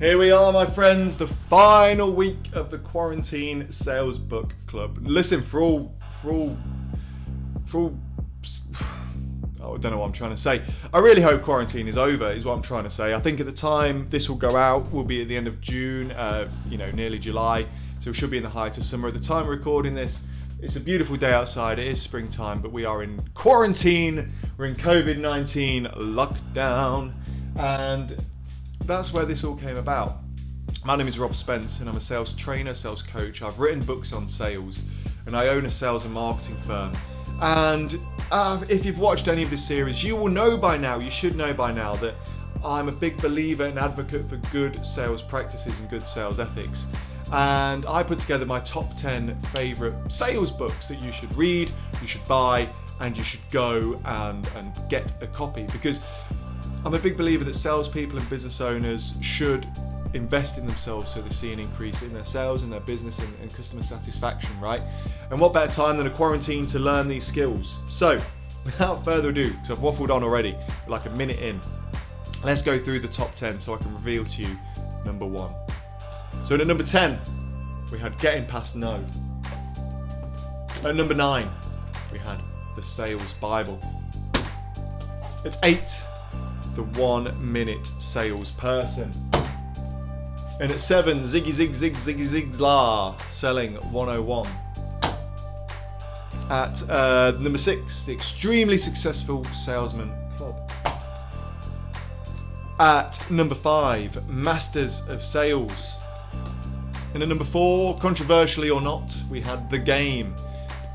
Here we are, my friends, the final week of the Quarantine Sales Book Club. Listen, for all I don't know what I'm trying to say. I really hope quarantine is over, is what I'm trying to say. I think at the time this will go out, we'll be at the end of June, nearly July, so we should be in the height of summer. At the time of recording this, it's a beautiful day outside, it is springtime, but we are in quarantine, we're in COVID-19 lockdown, and that's where this all came about. My name is Rob Spence and I'm a sales trainer, sales coach. I've written books on sales and I own a sales and marketing firm. And if you've watched any of this series, you will know by now, you should know by now, that I'm a big believer and advocate for good sales practices and good sales ethics. And I put together my top 10 favourite sales books that you should read, you should buy, and you should go and get a copy. Because I'm a big believer that salespeople and business owners should invest in themselves so they see an increase in their sales and their business and customer satisfaction, right? And what better time than a quarantine to learn these skills? So, without further ado, because I've waffled on already, like a minute in, let's go through the top 10 so I can reveal to you number 1. So at number 10, we had Getting Past No. At number 9, we had The Sales Bible. At 8, The 1 Minute Salesperson. And at 7, Ziggy Zig Zig Ziggy Zig's La, Selling 101. At number 6, The Extremely Successful Salesman Club. At number 5, Masters of Sales. And at number 4, controversially or not, we had The Game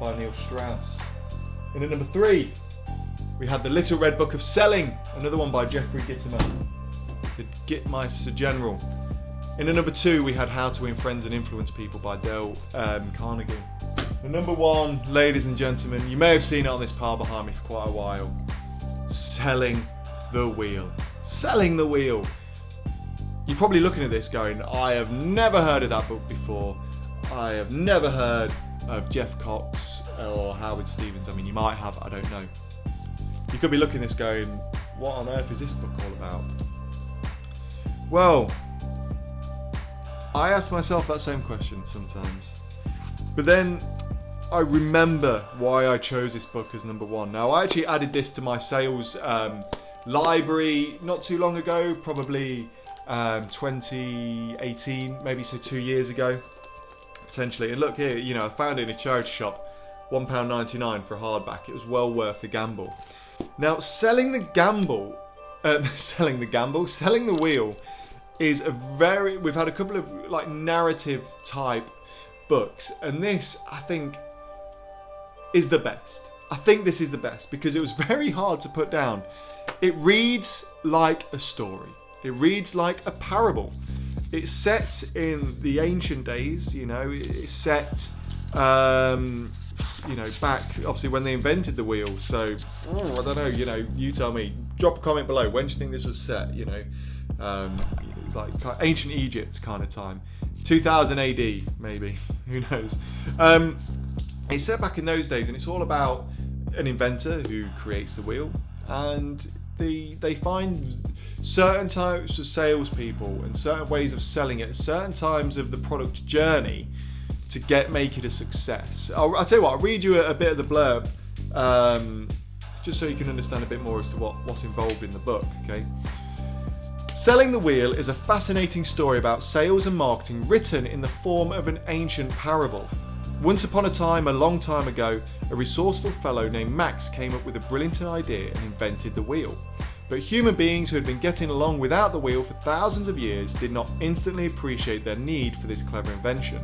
by Neil Strauss. And at number 3, we had The Little Red Book of Selling, another one by Jeffrey Gitomer, the Gitmeister General. And at number 2, we had How to Win Friends and Influence People by Dale Carnegie. And number 1, ladies and gentlemen, you may have seen it on this pile behind me for quite a while, Selling the Wheel. Selling the Wheel. You're probably looking at this going, I have never heard of that book before. I have never heard of Jeff Cox or Howard Stevens. I mean, you might have, I don't know. You could be looking at this going, what on earth is this book all about? Well, I ask myself that same question sometimes. But then I remember why I chose this book as number 1. Now, I actually added this to my sales library not too long ago, probably 2018, maybe so 2 years ago, potentially. And look here, I found it in a charity shop, £1.99 for a hardback. It was well worth the gamble. Now, Selling the Wheel is we've had a couple of like narrative type books, and this I think is the best. I think this is the best because it was very hard to put down. It reads like a story. It reads like a parable. It's set in the ancient days, it's set back obviously when they invented the wheel. So I don't know, you tell me. Drop a comment below. When do you think this was set? It's like ancient Egypt kind of time, 2000 AD maybe. Who knows? It's set back in those days, and it's all about an inventor who creates the wheel, and they find certain types of salespeople and certain ways of selling it at certain times of the product journey to make it a success. I'll tell you what, I'll read you a bit of the blurb, just so you can understand a bit more as to what's involved in the book, okay? Selling the Wheel is a fascinating story about sales and marketing written in the form of an ancient parable. Once upon a time, a long time ago, a resourceful fellow named Max came up with a brilliant idea and invented the wheel. But human beings who had been getting along without the wheel for thousands of years did not instantly appreciate their need for this clever invention.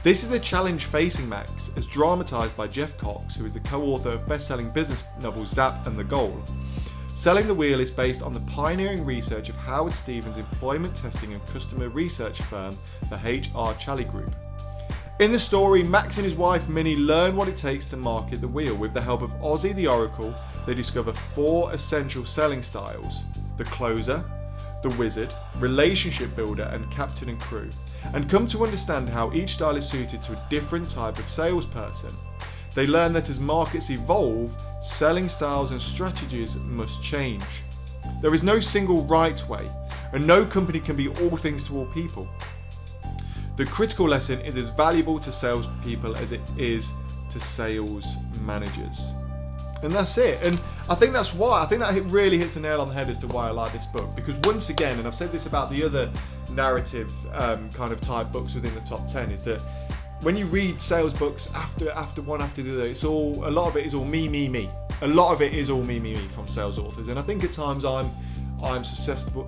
This is the challenge facing Max, as dramatised by Jeff Cox, who is the co-author of best-selling business novels Zap and The Goal. Selling the Wheel is based on the pioneering research of Howard Stevens' employment testing and customer research firm, the H.R. Challey Group. In the story, Max and his wife Minnie learn what it takes to market the wheel. With the help of Ozzy the Oracle, they discover 4 essential selling styles: the closer, the wizard, relationship builder, and captain and crew, and come to understand how each style is suited to a different type of salesperson. They learn that as markets evolve, selling styles and strategies must change. There is no single right way, and no company can be all things to all people. The critical lesson is as valuable to salespeople as it is to sales managers. And that's it. And I think that's why, I think that really hits the nail on the head as to why I like this book. Because once again, and I've said this about the other narrative kind of type books within the top 10, is that when you read sales books after one after the other, a lot of it is all me. A lot of it is all me from sales authors. And I think at times I'm susceptible,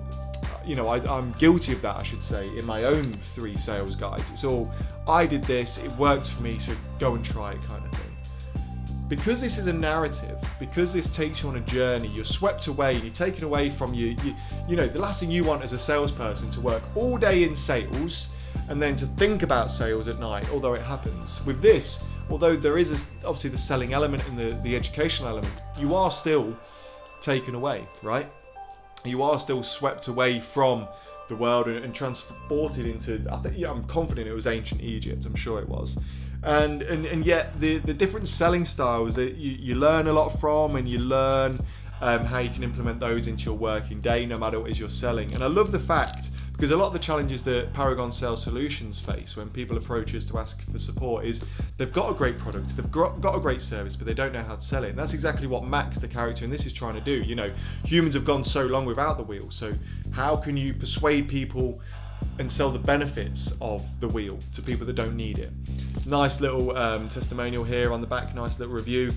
I'm guilty of that, I should say, in my own 3 sales guides. It's all, I did this, it worked for me, so go and try it kind of thing. Because this is a narrative, because this takes you on a journey, you're swept away and you're taken away from the last thing you want as a salesperson to work all day in sales and then to think about sales at night, although it happens. With this, although there is obviously the selling element and the educational element, you are still taken away, right? You are still swept away from the world and transported into, I'm confident it was ancient Egypt, I'm sure it was. And yet the different selling styles that you learn a lot from, and you learn how you can implement those into your working day, no matter what it is you're selling. And I love the fact, because a lot of the challenges that Paragon Sales Solutions face when people approach us to ask for support is they've got a great product, they've got a great service, but they don't know how to sell it. And that's exactly what Max, the character in this, is trying to do. Humans have gone so long without the wheel, so how can you persuade people and sell the benefits of the wheel to people that don't need it? Nice little testimonial here on the back, nice little review.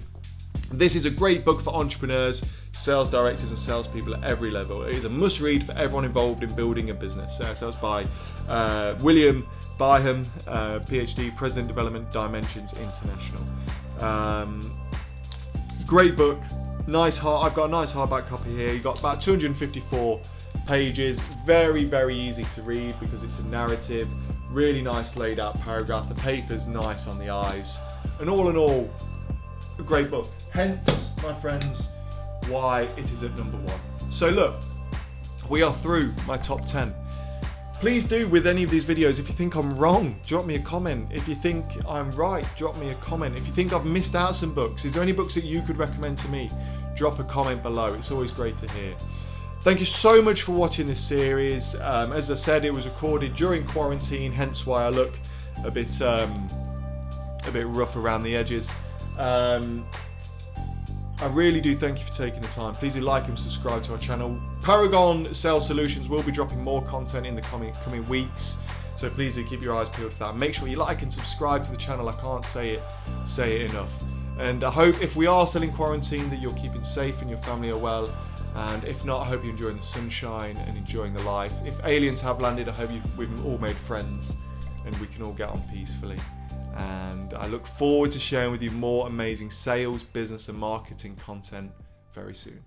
This is a great book for entrepreneurs, sales directors and salespeople at every level. It is a must-read for everyone involved in building a business. So it's by William Byham, PhD, President Development Dimensions International. Great book, nice I've got a nice hardback copy here. You've got about 254 pages, very, very easy to read because it's a narrative, really nice laid out paragraph. The paper's nice on the eyes, and all in all, a great book. Hence, my friends, why it is at number 1. So look, we are through my top 10. Please do, with any of these videos, if you think I'm wrong, drop me a comment. If you think I'm right, drop me a comment. If you think I've missed out some books, is there any books that you could recommend to me? Drop a comment below. It's always great to hear. Thank you so much for watching this series. As I said, it was recorded during quarantine, hence why I look a bit rough around the edges. I really do thank you for taking the time. Please do like and subscribe to our channel. Paragon Sales Solutions will be dropping more content in the coming weeks, so please do keep your eyes peeled for that. Make sure you like and subscribe to the channel. I can't say it enough. And I hope, if we are still in quarantine, that you're keeping safe and your family are well. And if not, I hope you're enjoying the sunshine and enjoying the life. If aliens have landed, I hope we've all made friends and we can all get on peacefully. And I look forward to sharing with you more amazing sales, business and marketing content very soon.